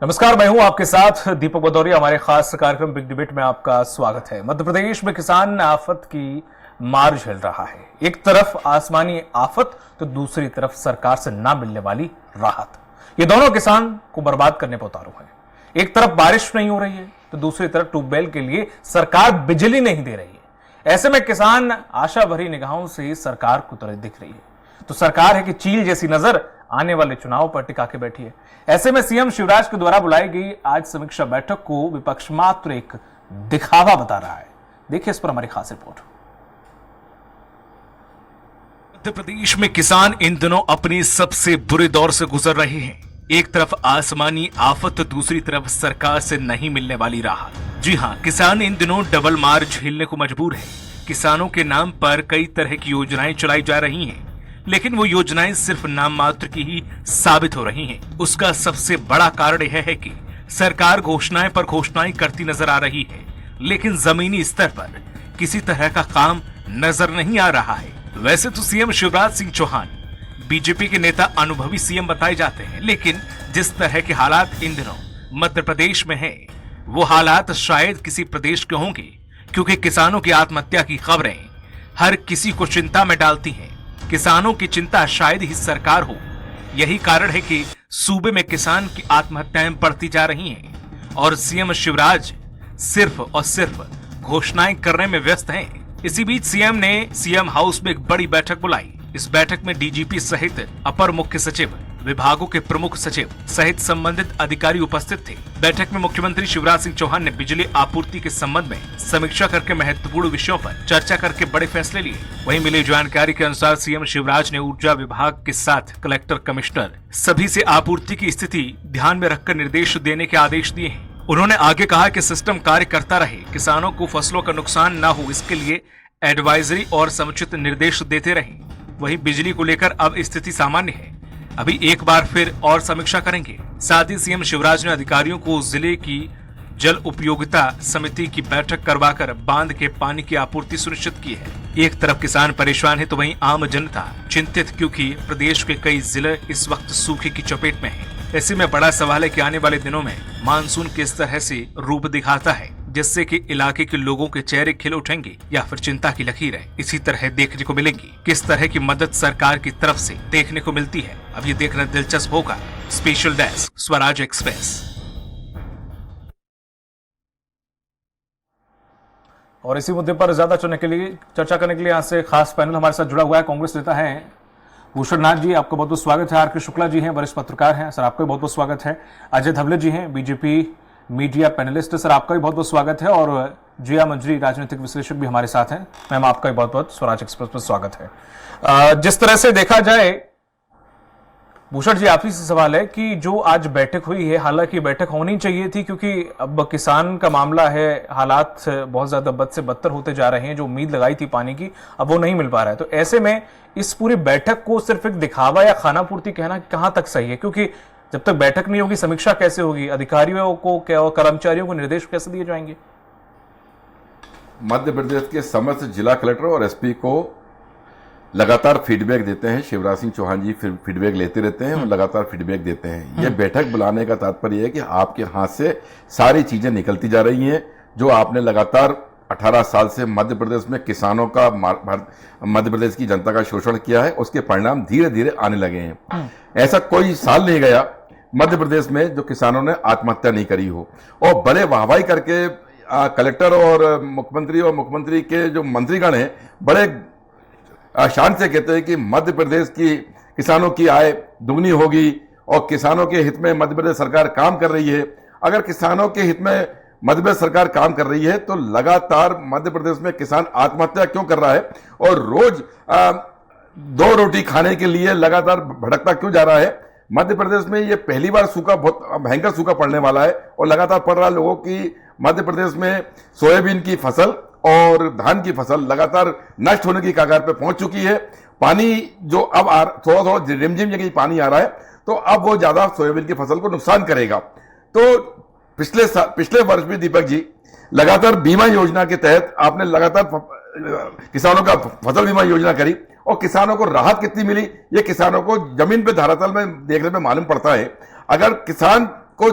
नमस्कार, मैं हूं आपके साथ दीपक भदौरिया। हमारे खास कार्यक्रम बिग डिबेट में आपका स्वागत है। मध्य प्रदेश में किसान आफत की मार झेल रहा है। एक तरफ आसमानी आफत तो दूसरी तरफ सरकार से ना मिलने वाली राहत। ये दोनों किसान को बर्बाद करने पर उतारू है। एक तरफ बारिश नहीं हो रही है तो दूसरी तरफ ट्यूबवेल के लिए सरकार बिजली नहीं दे रही है। ऐसे में किसान आशा भरी निगाहों से सरकार को तरह दिख रही है। तो सरकार है कि चील जैसी नजर आने वाले चुनाव पर टिका के बैठी है। ऐसे में सीएम शिवराज के द्वारा बुलाई गई आज समीक्षा बैठक को विपक्ष मात्र एक दिखावा बता रहा है। देखिए इस पर हमारी खास रिपोर्ट। मध्य प्रदेश में किसान इन दिनों अपनी सबसे बुरे दौर से गुजर रहे हैं। एक तरफ आसमानी आफत तो दूसरी तरफ सरकार से नहीं मिलने वाली राहत। जी हां, किसान इन दिनों डबल मार झेलने को मजबूर है। किसानों के नाम पर कई तरह की योजनाएं चलाई जा रही हैं, लेकिन वो योजनाएं सिर्फ नाम मात्र की ही साबित हो रही हैं। उसका सबसे बड़ा कारण यह है कि सरकार घोषणाएं पर घोषणाएं करती नजर आ रही है, लेकिन जमीनी स्तर पर किसी तरह का काम नजर नहीं आ रहा है। वैसे तो सीएम शिवराज सिंह चौहान बीजेपी के नेता अनुभवी सीएम बताए जाते हैं, लेकिन जिस तरह के हालात इन दिनों मध्य प्रदेश में है, वो हालात शायद किसी प्रदेश के होंगे, क्योंकि किसानों की आत्महत्या की खबरें हर किसी को चिंता में डालती हैं। किसानों की चिंता शायद ही सरकार हो। यही कारण है कि सूबे में किसान की आत्महत्याएं बढ़ती जा रही हैं और सीएम शिवराज सिर्फ और सिर्फ घोषणाएं करने में व्यस्त हैं। इसी बीच सीएम ने सीएम हाउस में एक बड़ी बैठक बुलाई। इस बैठक में डीजीपी सहित अपर मुख्य सचिव, विभागों के प्रमुख सचिव सहित संबंधित अधिकारी उपस्थित थे। बैठक में मुख्यमंत्री शिवराज सिंह चौहान ने बिजली आपूर्ति के संबंध में समीक्षा करके महत्वपूर्ण विषयों पर चर्चा करके बड़े फैसले लिए। वहीं मिली जानकारी के अनुसार सीएम शिवराज ने ऊर्जा विभाग के साथ कलेक्टर, कमिश्नर सभी से आपूर्ति की स्थिति ध्यान में रखकर निर्देश देने के आदेश दिए हैं। उन्होंने आगे कहा कि सिस्टम कार्य करता रहे, किसानों को फसलों का नुकसान न हो, इसके लिए एडवाइजरी और समुचित निर्देश देते रहे। वहीं बिजली को लेकर अब स्थिति सामान्य है, अभी एक बार फिर और समीक्षा करेंगे। साथ ही सीएम शिवराज ने अधिकारियों को जिले की जल उपयोगिता समिति की बैठक करवाकर बांध के पानी की आपूर्ति सुनिश्चित की है। एक तरफ किसान परेशान है तो वहीं आम जनता चिंतित, क्योंकि प्रदेश के कई जिले इस वक्त सूखे की चपेट में हैं। ऐसे में बड़ा सवाल है कि आने वाले दिनों में मानसून किस तरह से रूप दिखाता है, जिससे कि इलाके के लोगों के चेहरे खिल उठेंगे या फिर चिंता की लकीरें इसी तरह देखने को मिलेंगी। किस तरह की मदद सरकार की तरफ से देखने को मिलती है, अब ये देखना दिलचस्प होगा। Special desk, Swaraj express. और इसी मुद्दे पर ज्यादा चर्चा करने के लिए यहाँ से खास पैनल हमारे साथ जुड़ा हुआ है। कांग्रेस नेता है भूषण नाथ जी, आपका बहुत बहुत स्वागत है। आर.के. शुक्ला जी हैं, वरिष्ठ पत्रकार हैं, सर आपका भी बहुत बहुत स्वागत है। अजय धवले जी हैं, बीजेपी मीडिया पैनलिस्ट, सर आपका भी बहुत बहुत स्वागत है। और जिया मंजरी, राजनीतिक विश्लेषक भी हमारे साथ हैं, मैम आपका भी बहुत बहुत स्वराज एक्सप्रेस पर स्वागत है। जिस तरह से देखा जाए भूषण जी, आपसे सवाल है कि जो आज बैठक हुई है, हालांकि बैठक होनी चाहिए थी, क्योंकि अब किसान का मामला है, हालात बहुत ज्यादा बद से बदतर होते जा रहे हैं। जो उम्मीद लगाई थी पानी की, अब वो नहीं मिल पा रहा है। तो ऐसे में इस पूरी बैठक को सिर्फ एक दिखावा या खाना पूर्ति कहना कहां तक सही है? क्योंकि जब तक बैठक नहीं होगी, समीक्षा कैसे होगी? अधिकारियों को क्या, कर्मचारियों को निर्देश कैसे दिए जाएंगे? मध्य प्रदेश के समस्त जिला कलेक्टर और एसपी को लगातार फीडबैक देते हैं। शिवराज सिंह चौहान जी फीडबैक लेते रहते हैं और लगातार फीडबैक देते हैं। ये बैठक बुलाने का तात्पर्य है कि आपके हाथ से सारी चीजें निकलती जा रही हैं। जो आपने लगातार 18 साल से मध्य प्रदेश में किसानों का, मध्य प्रदेश की जनता का शोषण किया है, उसके परिणाम धीरे धीरे आने लगे हैं। ऐसा कोई साल नहीं गया मध्य प्रदेश में जो किसानों ने आत्महत्या नहीं करी हो। और बड़े वाहवाही करके कलेक्टर और मुख्यमंत्री के जो मंत्रीगण हैं, बड़े शान से कहते हैं कि मध्य प्रदेश की किसानों की आय दुगनी होगी और किसानों के हित में मध्य प्रदेश सरकार काम कर रही है। अगर किसानों के हित में मध्य प्रदेश सरकार काम कर रही है तो लगातार मध्य प्रदेश में किसान आत्महत्या क्यों कर रहा है और रोज 2 रोटी खाने के लिए लगातार भटकता क्यों जा रहा है? मध्य प्रदेश में ये पहली बार सूखा, बहुत भयंकर सूखा पड़ने वाला है और लगातार पड़ रहा है। लोगों की मध्य प्रदेश में सोयाबीन की फसल और धान की फसल लगातार नष्ट होने की कगार पे पहुंच चुकी है। पानी जो अब थोड़ा रिमझिम जगह पानी आ रहा है, तो अब वो ज्यादा सोयाबीन की फसल को नुकसान करेगा। तो पिछले वर्ष भी दीपक जी लगातार बीमा योजना के तहत आपने लगातार किसानों का फसल बीमा योजना करी और किसानों को राहत कितनी मिली, ये किसानों को जमीन पे धरातल में देखने में मालूम पड़ता है। अगर किसान को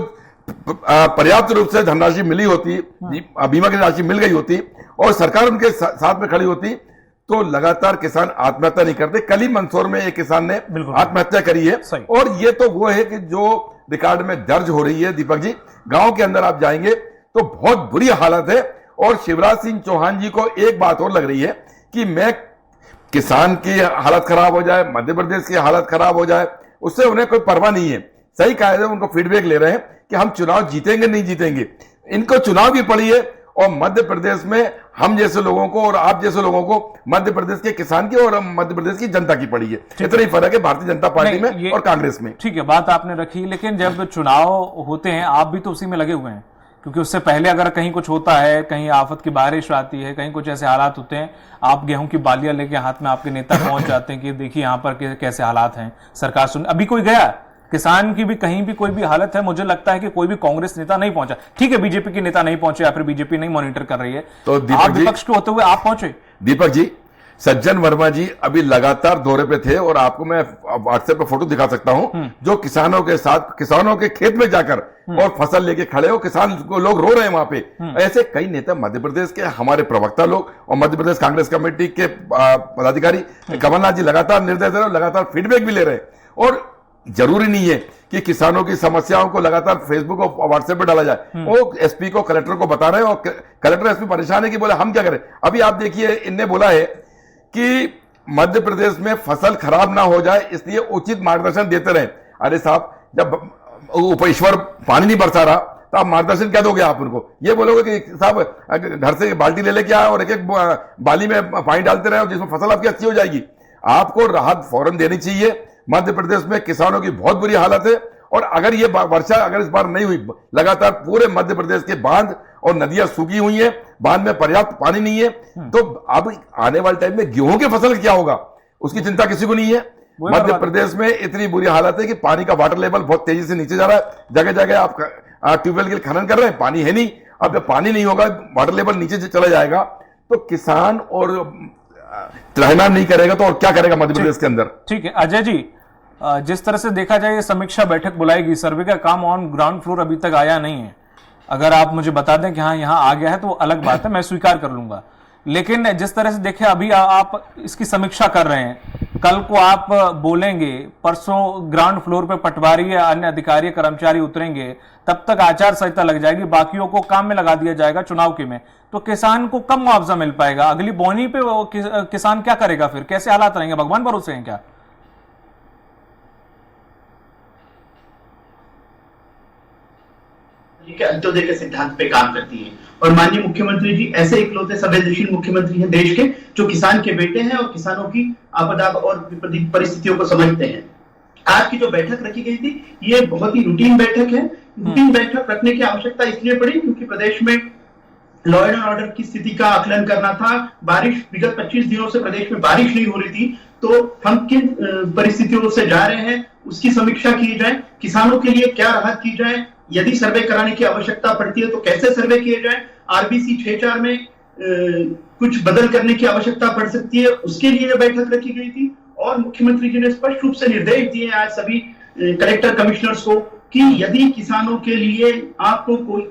पर्याप्त रूप से धनराशि मिली होती, बीमा की राशि मिल गई होती और सरकार उनके साथ में खड़ी होती तो लगातार किसान आत्महत्या नहीं करते। कल ही मंदसौर में एक किसान ने आत्महत्या करी है और ये तो वो है कि जो रिकॉर्ड में दर्ज हो रही है। दीपक जी, गांव के अंदर आप जाएंगे तो बहुत बुरी हालत है और शिवराज सिंह चौहान जी को एक बात और लग रही है कि मैं किसान की हालत खराब हो जाए, मध्य प्रदेश की हालत खराब हो जाए, उससे उन्हें कोई परवाह नहीं है। सही कहा है, उनको फीडबैक ले रहे हैं कि हम चुनाव जीतेंगे नहीं जीतेंगे। इनको चुनाव की पड़ी है और मध्य प्रदेश में हम जैसे लोगों को और आप जैसे लोगों को मध्य प्रदेश के किसान की और मध्य प्रदेश की जनता की पड़ी है। इतना ही फर्क है भारतीय जनता पार्टी में और कांग्रेस में। ठीक है, बात आपने रखी, लेकिन जब चुनाव होते हैं आप भी तो उसी में लगे हुए हैं, क्योंकि उससे पहले अगर कहीं कुछ होता है, कहीं आफत की बारिश आती है, कहीं कुछ ऐसे हालात होते हैं, आप गेहूं की बालियां लेके हाथ में आपके नेता पहुंच जाते हैं कि देखिए यहाँ पर कैसे हालात हैं, सरकार सुन। अभी कोई गया किसान की भी कहीं भी कोई भी हालत है, मुझे लगता है कि कोई भी कांग्रेस नेता नहीं पहुंचा। ठीक है, बीजेपी के नेता नहीं पहुंचे या फिर बीजेपी नहीं मॉनिटर कर रही है, तो आप विपक्ष के होते हुए आप पहुंचे। दीपक जी, सज्जन वर्मा जी अभी लगातार दौरे पे थे और आपको मैं व्हाट्सएप पे फोटो दिखा सकता हूं, जो किसानों के साथ किसानों के खेत में जाकर और फसल लेके खड़े हो, किसान को लोग रो रहे हैं वहां पे। ऐसे कई नेता मध्य प्रदेश के, हमारे प्रवक्ता लोग और मध्य प्रदेश कांग्रेस कमेटी के पदाधिकारी कमलनाथ जी लगातार निर्देश दे रहे हैं, लगातार फीडबैक भी ले रहे हैं। और जरूरी नहीं है कि किसानों की समस्याओं को लगातार फेसबुक और व्हाट्सएप पे डाला जाए। वो एसपी को, कलेक्टर को बता रहे हैं और कलेक्टर एसपी परेशान है कि बोले हम क्या करें। अभी आप देखिए, इनने बोला है कि मध्य प्रदेश में फसल खराब ना हो जाए इसलिए उचित मार्गदर्शन देते रहे। अरे साहब, जब ईश्वर पानी नहीं बरसा रहा तो आप मार्गदर्शन क्या दोगे? आप उनको ये बोलोगे कि साहब घर से बाल्टी ले लेके आए और एक एक बाली में पानी डालते रहे जिसमें फसल आपकी अच्छी हो जाएगी। आपको राहत फौरन देनी चाहिए। मध्य प्रदेश में किसानों की बहुत बुरी हालत है और अगर ये वर्षा अगर इस बार नहीं हुई, लगातार पूरे मध्य प्रदेश के बांध और नदियां सूखी हुई हैं, बांध में पर्याप्त पानी नहीं है, तो अब आने वाले टाइम में गेहूं की फसल क्या होगा उसकी चिंता किसी को नहीं है। मध्य प्रदेश में इतनी बुरी हालत है कि पानी का वाटर लेवल बहुत तेजी से नीचे जा रहा है। जगह जगह आप ट्यूबवेल के लिए खनन कर रहे हैं, पानी है नहीं। अब जब पानी नहीं होगा, वाटर लेवल नीचे चला जाएगा तो किसान और त्राहिमाम नहीं करेगा तो और क्या करेगा मध्य प्रदेश के अंदर। ठीक है अजय जी, जिस तरह से देखा जाए, ये समीक्षा बैठक बुलाएगी, सर्वे का काम ऑन ग्राउंड फ्लोर अभी तक आया नहीं है। अगर आप मुझे बता दें कि हाँ यहाँ आ गया है तो अलग बात है, मैं स्वीकार कर लूंगा। लेकिन जिस तरह से देखे, अभी आप इसकी समीक्षा कर रहे हैं, कल को आप बोलेंगे, परसों ग्राउंड फ्लोर पे पटवारी या अन्य अधिकारी कर्मचारी उतरेंगे, तब तक आचार संहिता लग जाएगी, बाकियों को काम में लगा दिया जाएगा चुनाव के में, तो किसान को कम मुआवजा मिल पाएगा। अगली बोनी पे किसान क्या करेगा? फिर कैसे हालात रहेंगे? भगवान भरोसे हैं क्या? अंत्योदय के सिद्धांत पे काम करती है और माननीय मुख्यमंत्री जी ऐसे इकलौते संवेदनशील मुख्यमंत्री हैं देश के, जो किसान के बेटे हैं और किसानों की आपदा और विपरीत परिस्थितियों को समझते हैं। आज की जो बैठक रखी गई थी, ये बहुत ही रूटीन बैठक है। रूटीन बैठक रखने की आवश्यकता इसलिए पड़ी क्योंकि प्रदेश में लॉ एंड ऑर्डर की स्थिति का आकलन करना था। बारिश, विगत 25 दिनों से प्रदेश में बारिश नहीं हो रही थी, तो हम किन परिस्थितियों से जा रहे हैं उसकी समीक्षा की जाए। किसानों के लिए क्या राहत की जाए, यदि सर्वे कराने की आवश्यकता पड़ती है तो कैसे सर्वे किए जाए। आरबीसी 6-4 में कुछ बदल करने की आवश्यकता पड़ सकती है, उसके लिए बैठक रखी गई थी। और मुख्यमंत्री जी ने स्पष्ट रूप से निर्देश दिए आज सभी कलेक्टर कमिश्नर्स को कि यदि किसानों के लिए आपको कोई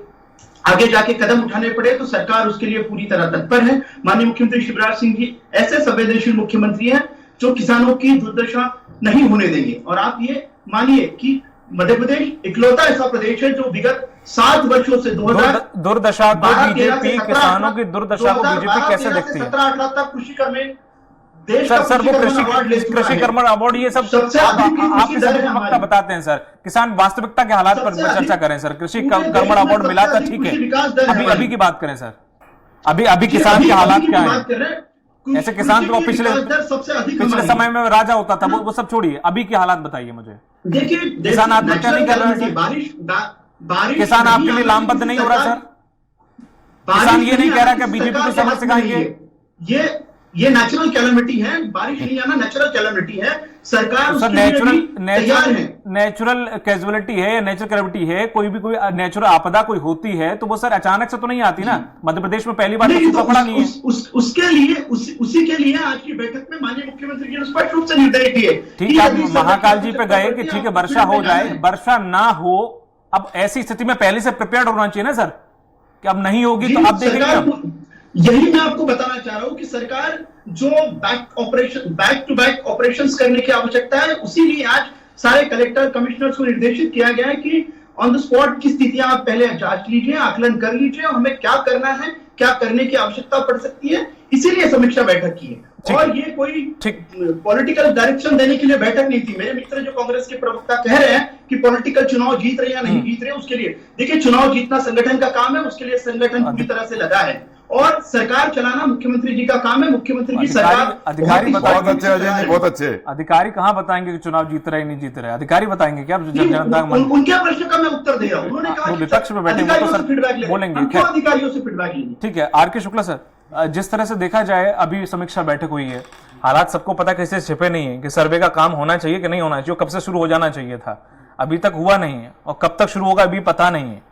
आगे जाके कदम उठाने पड़े तो सरकार उसके लिए पूरी तरह तत्पर है। माननीय मुख्यमंत्री शिवराज सिंह जी ऐसे संवेदनशील मुख्यमंत्री हैं जो किसानों की दुर्दशा नहीं होने देंगे। और आप ये मानिए कि मध्य प्रदेश इकलौता ऐसा प्रदेश है जो विगत 7 वर्षों से दुर्दशा को बीजेपी, किसानों की दुर्दशा को बीजेपी कैसे देखती है? 17-18 तक कृषि कर्म में देश सर वो कृषि कर्मण अवार्ड ये सब आप वक्ता बताते हैं सर। किसान वास्तविकता के हालात पर चर्चा करें सर। कृषि कर्मण अवार्ड मिला था, ठीक है, अभी की बात करें सर। अभी किसान के हालात क्या है? ऐसे किसान तो पिछले समय में राजा होता था, वो सब छोड़िए, अभी की हालात बताइए मुझे। देखिए, किसान आत्महत्या नहीं कर रहा है सर? किसान आपके लिए लामबद्ध नहीं हो रहा सर? किसान ये नहीं कह रहा कि बीजेपी को समझ सिखाएंगे? ये नेचुरल कैलेमिटी है, बारिश नहीं आना नेचुरल कैलेमिटी है। सरकार सर नेचुरल कैजुअलिटी है या नेचुरल कैलेमिटी है, कोई नेचुरल आपदा कोई होती है तो वो सर अचानक से तो नहीं आती ना। मध्य प्रदेश में पहली बार तो पड़ा नहीं है। उसी के लिए आज की बैठक में माननीय मुख्यमंत्री जी ने स्पष्ट रूप से निर्देश दिए। ठीक है, आप महाकाल जी पे गए कि ठीक है वर्षा हो जाए, वर्षा ना हो अब ऐसी स्थिति में पहले से प्रिपेयर्ड होना चाहिए ना सर, कि अब नहीं होगी जी, तो आप देखेंगे सरकार अब। यही मैं आपको बताना चाह रहा हूं कि सरकार जो बैक टू बैक ऑपरेशंस करने की आवश्यकता है, उसी लिए आज सारे कलेक्टर कमिश्नर्स को निर्देशित किया गया है कि ऑन द स्पॉट की स्थितियां आप पहले जांच लीजिए, आकलन कर लीजिए, हमें क्या करना है, क्या करने की आवश्यकता पड़ सकती है, इसीलिए समीक्षा बैठक की है। और ये कोई पॉलिटिकल डायरेक्शन देने के लिए बैठक नहीं थी। मेरे मित्र जो कांग्रेस के प्रवक्ता कह रहे हैं कि पॉलिटिकल चुनाव जीत रहे या नहीं जीत रहे, उसके लिए देखिए, चुनाव जीतना संगठन का काम है, उसके लिए संगठन पूरी तरह से लगा है, और सरकार चलाना मुख्यमंत्री जी का काम है। मुख्यमंत्री जी सरकार अधिकारी बहुत अच्छे अजय जी, बहुत अच्छे। अधिकारी कहाँ बताएंगे कि चुनाव जीत रहे नहीं जीत रहे? अधिकारी बताएंगे क्या? उनके प्रश्न का मैं उत्तर दे रहा हूं। उन्होंने कहा विपक्ष में बैठे तो सर बोलेंगे, अधिकारियों से फीडबैक लेंगे। ठीक है। आर के शुक्ला सर, जिस तरह से देखा जाए अभी समीक्षा बैठक हुई है, हालात सबको पता कैसे छिपे नहीं है कि सर्वे का काम होना चाहिए कि नहीं होना चाहिए, कब से शुरू हो जाना चाहिए था, अभी तक हुआ नहीं है, और कब तक शुरू होगा अभी पता नहीं है।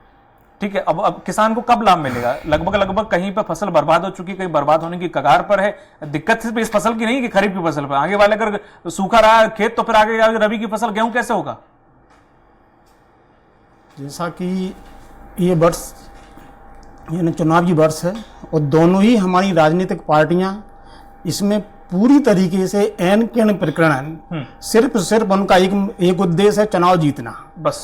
ठीक है। अब किसान को कब लाभ मिलेगा? लगभग कहीं पर फसल बर्बाद हो चुकी, कहीं बर्बाद होने की कगार पर है। दिक्कत सिर्फ इस फसल की नहीं कि खरीफ की फसल पर, आगे वाले अगर सूखा रहा खेत तो फिर आगे रबी की फसल गेहूं कैसे होगा? जैसा कि ये वर्ष यानी चुनावी वर्ष है, और दोनों ही हमारी राजनीतिक पार्टियां इसमें पूरी तरीके से एन केन प्रकरण, सिर्फ उनका एक उद्देश्य है चुनाव जीतना बस।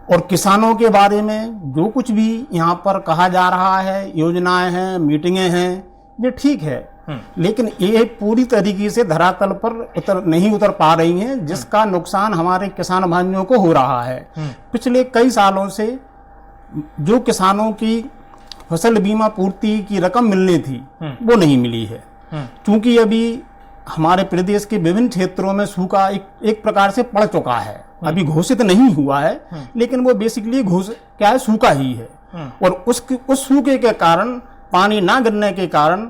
और किसानों के बारे में जो कुछ भी यहाँ पर कहा जा रहा है, योजनाएं हैं, मीटिंगें हैं, ये ठीक है, लेकिन ये पूरी तरीके से धरातल पर नहीं उतर पा रही हैं, जिसका नुकसान हमारे किसान भाइयों को हो रहा है। पिछले कई सालों से जो किसानों की फसल बीमा पूर्ति की रकम मिलनी थी वो नहीं मिली है, क्योंकि अभी हमारे प्रदेश के विभिन्न क्षेत्रों में सूखा एक प्रकार से पड़ चुका है। अभी घोषित नहीं हुआ है, लेकिन वो बेसिकली क्या है, सूखा ही है। और उस सूखे के कारण, पानी ना गिरने के कारण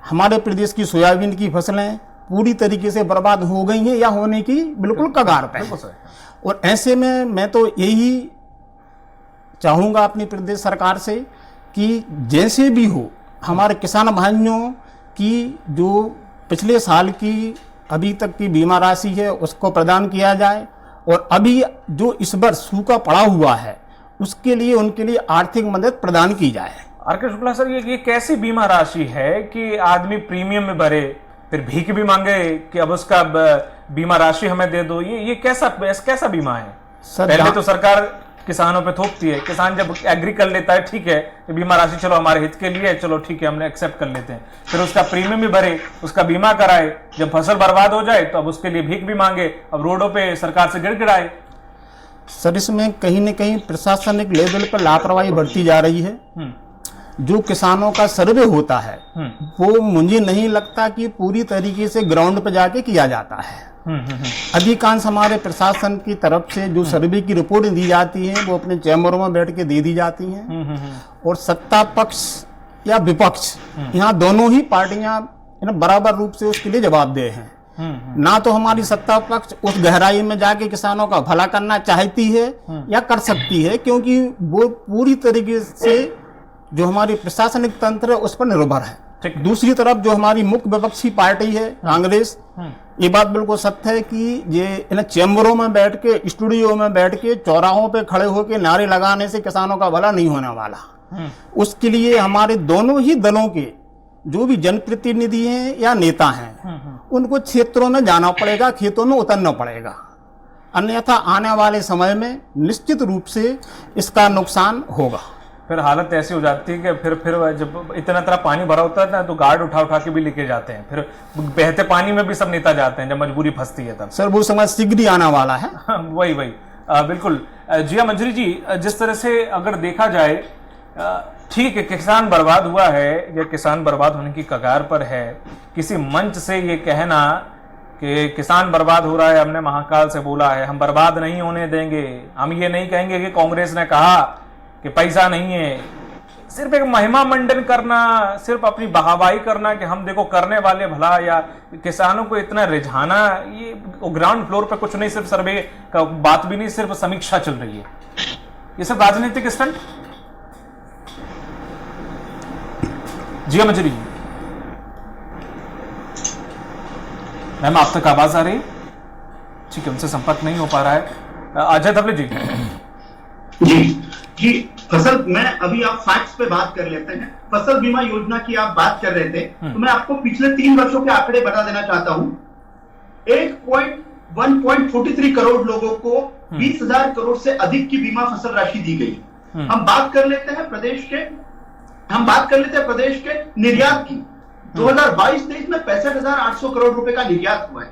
हमारे प्रदेश की सोयाबीन की फसलें पूरी तरीके से बर्बाद हो गई हैं या होने की बिल्कुल कगार पे है। और ऐसे में मैं तो यही चाहूँगा अपनी प्रदेश सरकार से कि जैसे भी हो हमारे किसान भाइयों की जो पिछले साल की अभी तक की बीमा राशि है उसको प्रदान किया जाए, और अभी जो इस वर्ष सूखा पड़ा हुआ है उसके लिए उनके लिए आर्थिक मदद प्रदान की जाए। आर के शुक्ला सर, ये कैसी बीमा राशि है कि आदमी प्रीमियम में भरे फिर भीख भी मांगे कि अब उसका बीमा राशि हमें दे दो? ये कैसा बीमा है? पहले तो सरकार किसानों पे थोपती है, किसान जब एग्री कर लेता है, ठीक है बीमा राशि चलो हमारे हित के लिए, चलो ठीक है हमने एक्सेप्ट कर लेते हैं, फिर उसका प्रीमियम भी भरे, उसका बीमा कराए, जब फसल बर्बाद हो जाए तो अब उसके लिए भीख भी मांगे, अब रोडों पे सरकार से गिड़गिड़ाए। सर, इसमें कहीं न कहीं प्रशासनिक लेवल पर लापरवाही बढ़ती जा रही है। जो किसानों का सर्वे होता है वो मुझे नहीं लगता कि पूरी तरीके से ग्राउंड पर जाके किया जाता है। अधिकांश हमारे प्रशासन की तरफ से जो सर्वे की रिपोर्ट दी जाती है वो अपने चैम्बरों में बैठ के दे दी जाती हैं, और सत्ता पक्ष या विपक्ष यहाँ दोनों ही पार्टियां बराबर रूप से उसके लिए जवाबदेह हैं। ना तो हमारी सत्ता पक्ष उस गहराई में जाके किसानों का भला करना चाहती है या कर सकती है, क्योंकि वो पूरी तरीके से जो हमारी प्रशासनिक तंत्र है उस पर निर्भर है। दूसरी तरफ जो हमारी मुख्य विपक्षी पार्टी है कांग्रेस, ये बात बिल्कुल सत्य है कि ये चैम्बरों में बैठ के, स्टूडियो में बैठ के, चौराहों पे खड़े होकर नारे लगाने से किसानों का भला नहीं होने वाला। उसके लिए हमारे दोनों ही दलों के जो भी जनप्रतिनिधि हैं या नेता हैं उनको क्षेत्रों में जाना पड़ेगा, खेतों में उतरना पड़ेगा, अन्यथा आने वाले समय में निश्चित रूप से इसका नुकसान होगा। फिर हालत ऐसी हो जाती है कि फिर जब इतना तरह पानी भरा होता है ना तो गार्ड उठा के भी लेके जाते हैं, फिर बहते पानी में भी सब नेता जाते हैं जब मजबूरी फंसती है तब। सर वो समय शीघ्र ही आने वाला है। वही बिल्कुल। जिया मंजरी जी, जिस तरह से अगर देखा जाए, ठीक है किसान बर्बाद हुआ है या किसान बर्बाद होने की कगार पर है, किसी मंच से ये कहना कि किसान बर्बाद हो रहा है, हमने महाकाल से बोला है हम बर्बाद नहीं होने देंगे, हम ये नहीं कहेंगे कि कांग्रेस ने कहा कि पैसा नहीं है, सिर्फ एक महिमा मंडन करना, सिर्फ अपनी बहावाही करना कि हम देखो करने वाले भला, या किसानों को इतना रिझाना, ये ग्राउंड फ्लोर पे कुछ नहीं, सिर्फ सर्वे का बात भी नहीं, सिर्फ समीक्षा चल रही है, ये सब राजनीतिक स्टंट। जी मंजरी मैम, आप तक आवाज आ रही? ठीक है, उनसे संपर्क नहीं हो पा रहा है। अजय धवले जी। जी जी, फसल में अभी आप फैक्ट्स पे बात कर लेते हैं। फसल बीमा योजना की आप बात कर रहे थे, तो मैं आपको पिछले 3 वर्षों के आंकड़े बता देना चाहता हूं। 1.43 करोड़ लोगों को 20,000 करोड़ से अधिक की बीमा फसल राशि दी गई। हम बात कर लेते हैं प्रदेश के निर्यात की। 2022-23 में 65,800 करोड़ रुपए का निर्यात हुआ है।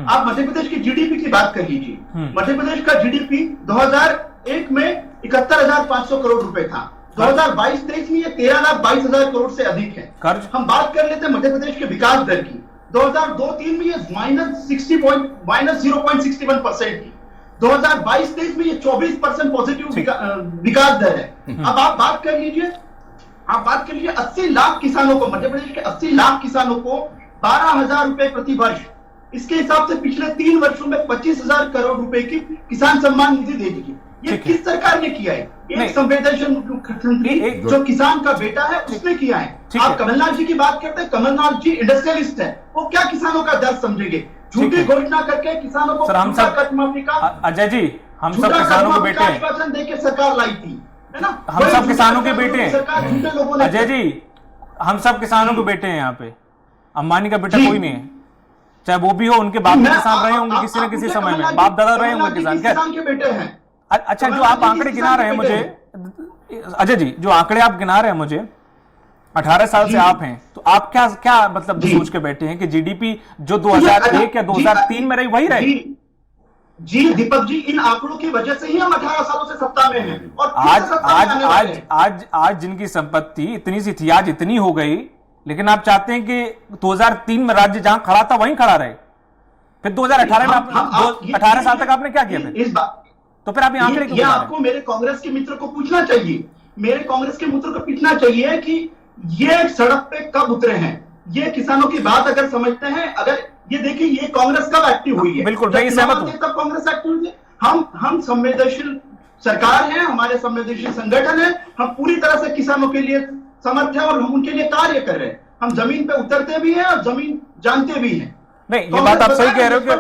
आप मध्य प्रदेश की जीडीपी की बात कर लीजिए। मध्य प्रदेश का जीडीपी 2001 में 71,500 करोड़ रुपए था। 2022-23 में ये 13,22,000 करोड़ से अधिक है। हम बात कर लेते हैं मध्य प्रदेश के विकास दर की। 2002-03 में ये -0.61% की। 2022-23 में ये 24% पॉजिटिव विकास दर है। अब आप बात कर लीजिए 80 लाख किसानों को, मध्य प्रदेश के 80 लाख किसानों को 12,000 रुपए प्रति वर्ष, इसके हिसाब से पिछले 3 वर्षों में 25,000 करोड़ रुपए की किसान सम्मान निधि दे दी। ये किस सरकार ने किया है? एक संवेदनशील मुख्यमंत्री जो किसान का बेटा है उसने किया है। आप कमलनाथ जी की बात करते हैं, कमलनाथ जी इंडस्ट्रियलिस्ट है, वो क्या किसानों का दर्द समझेंगे? झूठी घोषणा करके किसानों को कर्ज माफी का, अजय जी, हम सब किसानों के बेटे हैं, आश्वासन देके सरकार लाई थी, है ना? हम सब किसानों के बेटे हैं लोगों ने। अजय जी, हम सब किसानों के बेटे हैं। यहाँ पे अंबानी का बेटा कोई नहीं है, चाहे वो भी हो, उनके बाप भी किसान रहे होंगे किसी न किसी समय में, बाप दादा रहे होंगे किसान के बेटे हैं। अच्छा, जो आप आंकड़े गिना रहे हैं मुझे, अजय जी, जो आंकड़े आप गिना रहे हैं मुझे, 18 साल से आप हैं, तो आप क्या मतलब सोच के बैठे हैं कि जीडीपी जो 2001 या 2003 में रही वही रही? जी दीपक जी, इन आंकड़ों की वजह से ही हम 18 सालों से सत्ता में हैं। और आज जिनकी संपत्ति इतनी सी थी, आज इतनी हो गई, लेकिन आप चाहते हैं कि 2003 में राज्य जहां खड़ा था वहीं खड़ा रहे। फिर 2018 में 18 साल तक आपने क्या किया फिर? इस बात तो फिर आप ये आंकड़े ये आपको मेरे कांग्रेस के मित्र को पूछना चाहिए। मेरे कांग्रेस के मित्र को पूछना चाहिए कि ये सड़क पे कब उतरे हैं, ये किसानों की बात अगर समझते हैं। अगर ये देखिए, ये कांग्रेस कब एक्टिव हुई है? बिल्कुल, मैं सहमत हूं। तब कांग्रेस एक्टिव हुई है। हम संवेदनशील सरकार है, हमारे संवेदनशील संगठन है, हम पूरी तरह से किसानों के लिए समर्थ है और हम उनके लिए कार्य कर रहे हैं। हम जमीन पे उतरते भी हैं और जमीन जानते भी हैं। नहीं, ये बात आप सही कह रहे हो कि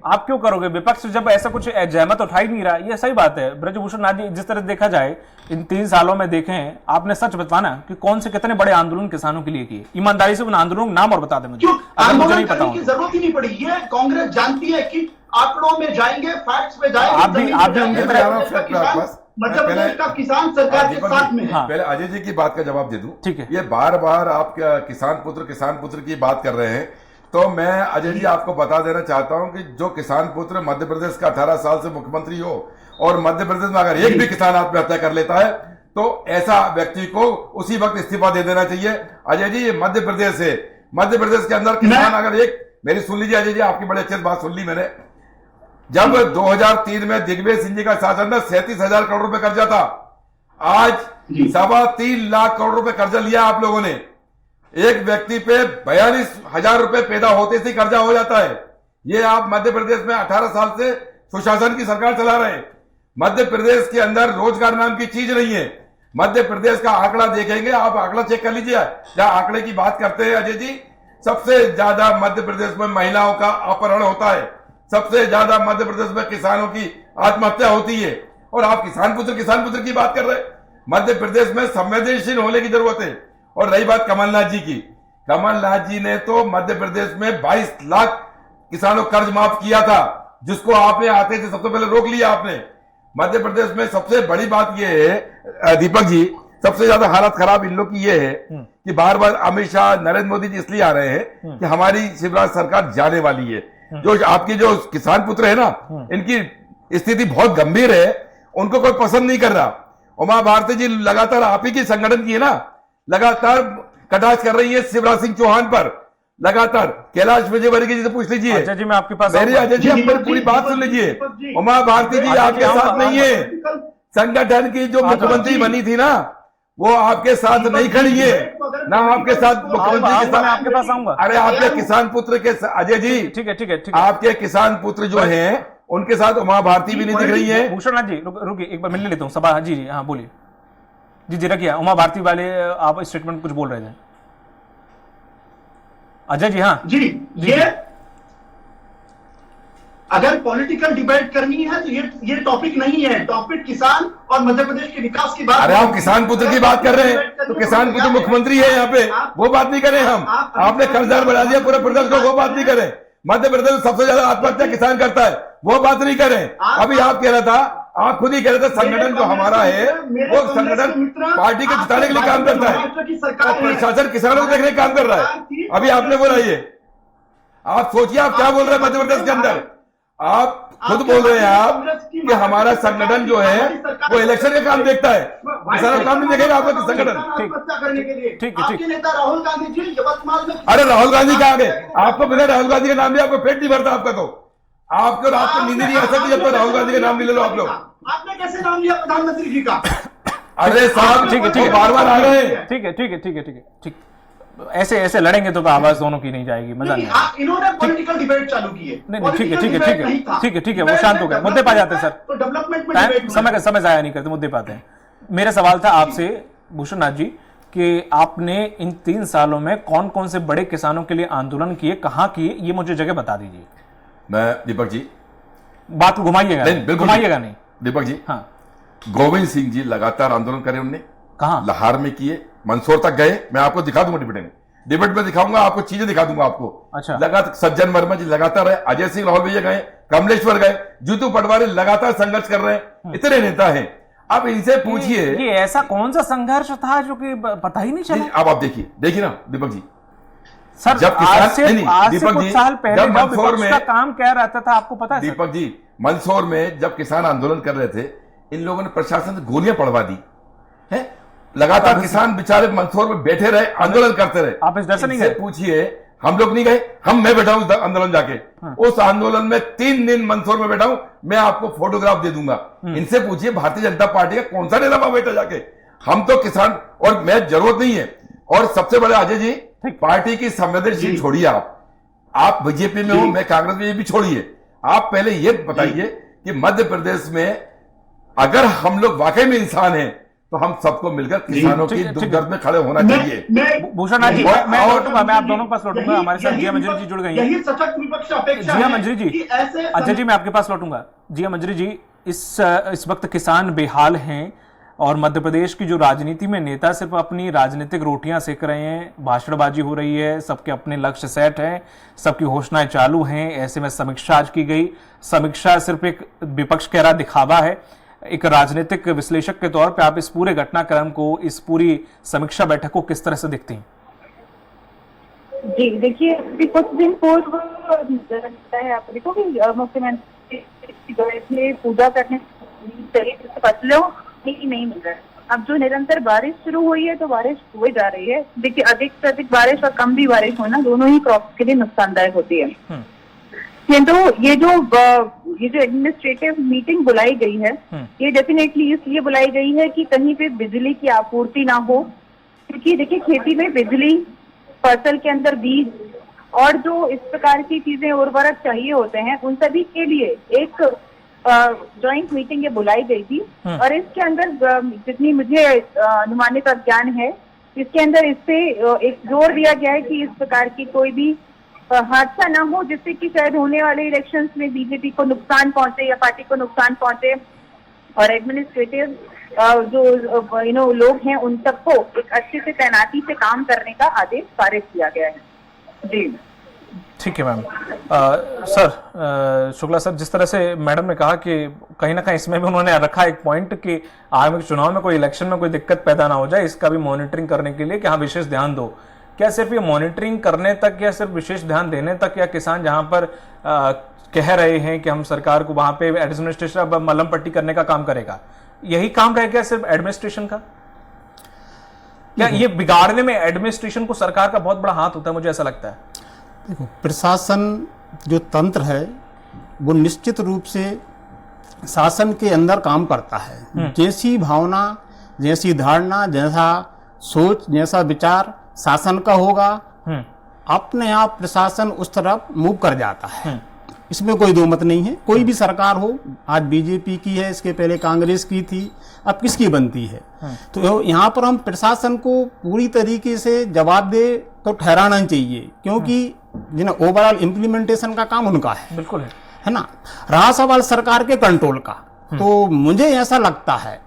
आप क्यों करोगे? विपक्ष जब ऐसा कुछ जहमत उठा ही नहीं रहा, ये सही बात है। ब्रजभूषण नाथ जी, जिस तरह देखा जाए इन 3 सालों में देखें, आपने सच बताना कि कौन से कितने बड़े आंदोलन किसानों के लिए किए। ईमानदारी से उन आंदोलनों का नाम और बता दें मुझे, अगर मुझे नहीं पता की जरूरत ही नहीं पड़ी। ये कांग्रेस जानती है कि आंकड़ों में जाएंगे, फैक्ट्स में जाएंगे। आप भी उनकी तरह मध्य प्रदेश का किसान सरकार के साथ में है। पहले अजय जी की बात का जवाब दे दूं। ठीक है। ये बार बार आप किसान पुत्र की बात कर रहे हैं, तो मैं अजय जी आपको बता देना चाहता हूं कि जो किसान पुत्र मध्य प्रदेश का 18 साल से मुख्यमंत्री हो और मध्य प्रदेश में अगर एक भी किसान आत्महत्या कर लेता है तो ऐसा व्यक्ति को उसी वक्त इस्तीफा दे देना चाहिए। अजय जी, ये मध्य प्रदेश है, मध्य प्रदेश के अंदर किसान अगर मेरी सुन लीजिए अजय जी, आपकी बड़े अच्छे से बात सुन ली मैंने। जब 2003 में दिग्विजय सिंह जी का शासन में 37,000 करोड़ रुपए कर्जा था, आज 3.25 लाख करोड़ रुपए कर्जा लिया आप लोगों ने। एक व्यक्ति पे 42,000 रुपए पैदा होते से कर्जा हो जाता है। ये आप मध्य प्रदेश में 18 साल से सुशासन की सरकार चला रहे हैं। मध्य प्रदेश के अंदर रोजगार नाम की चीज नहीं है। मध्य प्रदेश का आंकड़ा देखेंगे, आप आंकड़ा चेक कर लीजिए। जहां आंकड़े की बात करते हैं अजय जी, सबसे ज्यादा मध्य प्रदेश में महिलाओं का अपहरण होता है, सबसे ज्यादा मध्य प्रदेश में किसानों की आत्महत्या होती है, और आप किसान पुत्र की बात कर रहे हैं। मध्य प्रदेश में संवेदनशील होने की जरूरत है। और रही बात कमलनाथ जी की, कमलनाथ जी ने तो मध्य प्रदेश में 22 लाख किसानों कर्ज माफ किया था, जिसको आपने आते थे सबसे पहले रोक लिया आपने। मध्य प्रदेश में सबसे बड़ी बात यह है दीपक जी, सबसे ज्यादा हालत खराब इन लोग की यह है कि बार बार अमित शाह, नरेंद्र मोदी जी इसलिए आ रहे हैं कि हमारी शिवराज सरकार जाने वाली है। जो आपकी जो किसान पुत्र है ना, इनकी स्थिति बहुत गंभीर है, उनको कोई पसंद नहीं कर रहा। उमा भारती जी लगातार आप ही की संगठन की है ना, लगातार कटाक्ष कर रही है शिवराज सिंह चौहान पर, लगातार। कैलाश विजयवर्गीय जी से पूछ लीजिए। अजय जी, मैं आपके पास मेरी अजय जी, आप पूरी बात सुन लीजिए। उमा भारती जी आपके साथ नहीं है। संगठन की जो मुख्यमंत्री बनी थी ना, वो आपके साथ नहीं खड़ी है ना, आपके साथ मुख्यमंत्री के साथ। आपके पास आऊंगा। अरे आपके किसान पुत्र के अजय जी, ठीक है, आपके किसान पुत्र जो हैं उनके साथ उमा भारती भी नहीं दिख रही है। भूषण नाथ जी, रुकिए, एक बार मिलने लेता हूँ सभा। जी, हाँ बोलिए जी, रखिए। उमा भारती वाले आप स्टेटमेंट कुछ बोल रहे थे अजय जी? हाँ जी, ये अगर पॉलिटिकल डिबेट करनी है तो ये टॉपिक नहीं है। टॉपिक किसान और मध्य प्रदेश के विकास की बात। अरे हम किसान पुत्र की बात कर रहे हैं, तो किसान पुत्र मुख्यमंत्री है यहाँ पे, वो बात नहीं करें हम। आपने कर्जदार बढ़ा दिया पूरे प्रदेश को, वो बात नहीं करें। मध्य प्रदेश में सबसे ज्यादा आत्महत्या किसान करता है, वो बात नहीं करें। अभी आप कह रहा था, आप खुद ही कह रहे थे संगठन जो हमारा है वो संगठन पार्टी के जिताने के लिए काम करता है और प्रशासन किसानों को देखने का काम कर रहा है। अभी आपने बोला ये, आप सोचिए आप क्या बोल रहे हैं मध्य प्रदेश के अंदर। आप खुद बोल रहे हैं आप कि हमारा संगठन जो है वो इलेक्शन का काम देखता है, किसानों का काम नहीं देखेगा आपका संगठन। ठीक है, ठीक। नेता राहुल गांधी जी यवतमाल में। अरे राहुल गांधी कहाँ गए? आपको बिना राहुल गांधी का नाम लिया आपको पेट नहीं भरता आपका, तो आपको रात को नींद नहीं आ सकती जब तक राहुल गांधी का नाम नहीं ले लो आप लोग। आपने कैसे नाम लिया प्रधानमंत्री जी का? अरे साहब ठीक है, ठीक है, बार बार आ रहे हैं। ठीक है, ठीक है, ठीक है, ठीक है, ठीक। ऐसे लड़ेंगे तो आवाज दोनों की नहीं जाएगी, मजा नहीं आएगा। इन्होंने पॉलिटिकल डिबेट चालू की है। नहीं, ठीक है, ठीक है, ठीक है, ठीक है, ठीक है, वो शांत हो गए, मुद्दे पे आ जाते हैं सर। तो डेवलपमेंट में डिबेट समय जाया नहीं करते, मुद्दे पे आते हैं। मेरा सवाल था आपसे भूषण नाथ जी कि आपने इन 3 सालों में कौन कौन से बड़े किसानों के लिए आंदोलन किए, कहाँ किए, ये मुझे जगह बता दीजिए। मैं दीपक जी बात को घुमाइएगा नहीं, बिल्कुल घुमाइएगा नहीं। दीपक जी, हाँ, गोविंद सिंह जी लगातार आंदोलन करे, उनने कहाँ? लाहौर में किए, मंदसौर तक गए। मैं आपको दिखा दूंगा डिबेट में दिखाऊंगा आपको, चीजें दिखा दूंगा आपको। अच्छा। लगातार सज्जन वर्मा जी लगातार है, अजय सिंह लाहौर भैया गए, कमलेश्वर गए, जीतू पटवारी लगातार संघर्ष कर रहे हैं। इतने नेता हैं, आप इनसे पूछिए ये ऐसा कौन सा संघर्ष था जो कि पता ही नहीं चला। अब आप देखिए ना दीपक जी, सर जब किसान- आज से दीपक कुछ जी, साल पहले जब जब मंदसौर विपक्ष में- का काम क्या रहता था आपको पता है सर? दीपक जी, मंदसौर में जब किसान आंदोलन कर रहे थे, इन लोगों ने प्रशासन से गोलियां पड़वा दी है। लगातार किसान बेचारे मंदसौर में बैठे रहे, आंदोलन करते रहे। आप इस डर से नहीं इनसे गए? पूछिए, हम लोग नहीं गए, मैं बैठा हूं आंदोलन जाके। उस आंदोलन में 3 दिन मंदसौर में बैठा हूं, मैं आपको फोटोग्राफ दे दूंगा। इनसे पूछिए भारतीय जनता पार्टी का कौन सा नेता वहां बैठा जाके। हम तो किसान, और मैं जरूरत नहीं है। और सबसे बड़े अजय जी, पार्टी की संवेदनशील छोड़िए, आप बीजेपी में हो, मैं कांग्रेस में, ये भी छोड़िए। आप पहले ये बताइए कि मध्य प्रदेश में अगर हम लोग वाकई में इंसान हैं तो हम सबको मिलकर किसानों की दुख दर्द में खड़े होना चाहिए। भूषण नाथ जी, मैं लौटूंगा, मैं आप दोनों के पास लौटूंगा। हमारे साथ जिया मंजरी जी जुड़ गई हैं। यही सशक्त विपक्ष अपेक्षा जिया है मंजरी जी, कि ऐसे अजय जी मैं आपके पास लौटूंगा। जिया मंजरी जी, इस वक्त किसान बेहाल हैं और मध्य प्रदेश की जो राजनीति में नेता सिर्फ अपनी राजनीतिक रोटियां सेक रहे हैं, भाषणबाजी हो रही है, सबके अपने लक्ष्य सेट हैं, सबकी घोषणाएं चालू हैं। ऐसे में समीक्षा आज की गई। समीक्षा सिर्फ एक विपक्ष कह रहा दिखावा है। एक राजनीतिक विश्लेषक के तौर पे आप इस पूरे घटनाक्रम को, इस पूरी समीक्षा बैठक को किस तरह से देखती हैं? जी देखिए, अभी कुछ दिन पूर्व है आप देखो कि मुख्यमंत्री गए थे पूजा करने, फसलों नहीं मिल रहा है। अब जो निरंतर बारिश शुरू हुई है तो बारिश हुए जा रही है। देखिए, अधिक से अधिक बारिश और कम भी बारिश होना दोनों ही क्रॉप के लिए नुकसानदायक होती है। किंतु ये जो एडमिनिस्ट्रेटिव मीटिंग बुलाई गई है, ये डेफिनेटली इसलिए बुलाई गई है कि कहीं पे बिजली की आपूर्ति ना हो। क्योंकि देखिए, खेती में बिजली, फसल के अंदर बीज और जो इस प्रकार की चीजें, उर्वरक चाहिए होते हैं, उन सभी के लिए एक जॉइंट मीटिंग ये बुलाई गई थी। और इसके अंदर जितनी मुझे अनुमानित ज्ञान है, इसके अंदर इससे एक जोर दिया गया है कि इस प्रकार की कोई भी हादसा ना हो जिससे कि शायद होने वाले इलेक्शंस में बीजेपी को नुकसान पहुंचे या पार्टी को नुकसान पहुंचे। और एडमिनिस्ट्रेटिव जो लोग हैं उन सबको एक अच्छे से तैनाती से काम करने का आदेश पारित किया गया है। जी ठीक है मैम। सर शुक्ला सर, जिस तरह से मैडम ने कहा कि कहीं ना कहीं इसमें भी उन्होंने रखा एक पॉइंट कि आगामी चुनाव में कोई इलेक्शन में कोई दिक्कत पैदा ना हो जाए, इसका भी मॉनिटरिंग करने के लिए कि हाँ विशेष ध्यान दो। क्या सिर्फ ये मॉनिटरिंग करने तक या सिर्फ विशेष ध्यान देने तक, या किसान जहां पर कह रहे हैं कि हम सरकार को वहां पे एडमिनिस्ट्रेशन मलम पट्टी करने का काम करेगा, यही काम रह गया सिर्फ एडमिनिस्ट्रेशन का? क्या ये बिगाड़ने में एडमिनिस्ट्रेशन को सरकार का बहुत बड़ा हाथ होता है? मुझे ऐसा लगता है। देखो, प्रशासन जो तंत्र है वो निश्चित रूप से शासन के अंदर काम करता है। जैसी भावना, जैसी धारणा, जैसा सोच, जैसा विचार शासन का होगा, अपने आप प्रशासन उस तरफ मूव कर जाता है। इसमें कोई दो मत नहीं है। कोई भी सरकार हो, आज बीजेपी की है, इसके पहले कांग्रेस की थी, अब किसकी बनती है। तो यहाँ पर हम प्रशासन को पूरी तरीके से जवाबदेह तो ठहराना चाहिए, क्योंकि ओवरऑल इम्प्लीमेंटेशन का काम उनका है। बिल्कुल है। है ना। रहा सवाल सरकार के कंट्रोल का, तो मुझे ऐसा लगता है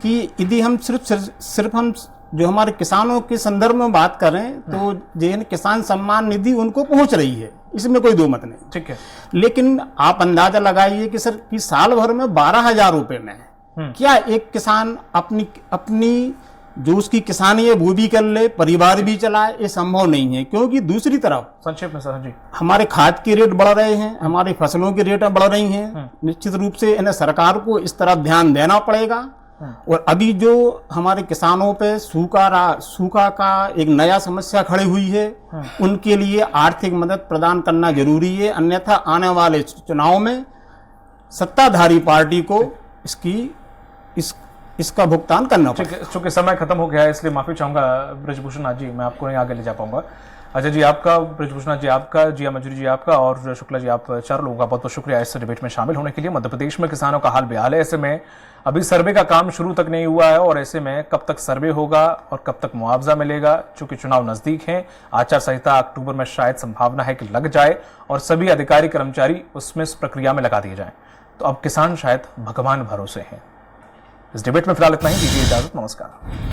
कि यदि हम सिर्फ हम जो हमारे किसानों के संदर्भ में बात करें तो जो किसान सम्मान निधि उनको पहुंच रही है, इसमें कोई दो मत नहीं। ठीक है, लेकिन आप अंदाजा लगाइए कि सर कि साल भर में 12,000 रुपए में क्या एक किसान अपनी जो उसकी किसानी है वो भी कर ले, परिवार भी चलाए, ये संभव नहीं है। क्योंकि दूसरी तरफ संक्षेप में सर जी, हमारे खाद के रेट बढ़ रहे हैं, हमारी फसलों के रेट बढ़ रही हैं, निश्चित रूप से इन्हें सरकार को इस तरफ ध्यान देना पड़ेगा। और अभी जो हमारे किसानों पे सूखा का एक नया समस्या खड़ी हुई है, उनके लिए आर्थिक मदद प्रदान करना जरूरी है, अन्यथा आने वाले चुनाव में सत्ताधारी पार्टी को इसका भुगतान करना पड़ेगा। चूंकि समय खत्म हो गया है इसलिए माफी चाहूंगा ब्रजभूषण नाथ जी, मैं आपको नहीं आगे ले जा पाऊंगा। अजय जी आपका, ब्रजभूषण नाथ जी आपका, जिया मंजूरी जी आपका और शुक्ला जी, आप चार लोगों का बहुत बहुत शुक्रिया इस डिबेट में शामिल होने के लिए। मध्य प्रदेश में किसानों का हाल बेहाल है, ऐसे में अभी सर्वे का काम शुरू तक नहीं हुआ है और ऐसे में कब तक सर्वे होगा और कब तक मुआवजा मिलेगा, चूंकि चुनाव नजदीक है, आचार संहिता अक्टूबर में शायद संभावना है कि लग जाए और सभी अधिकारी कर्मचारी उसमें इस प्रक्रिया में लगा दिए जाएं, तो अब किसान शायद भगवान भरोसे हैं। इस डिबेट में फिलहाल इतना ही, दीजिए इजाजत, नमस्कार।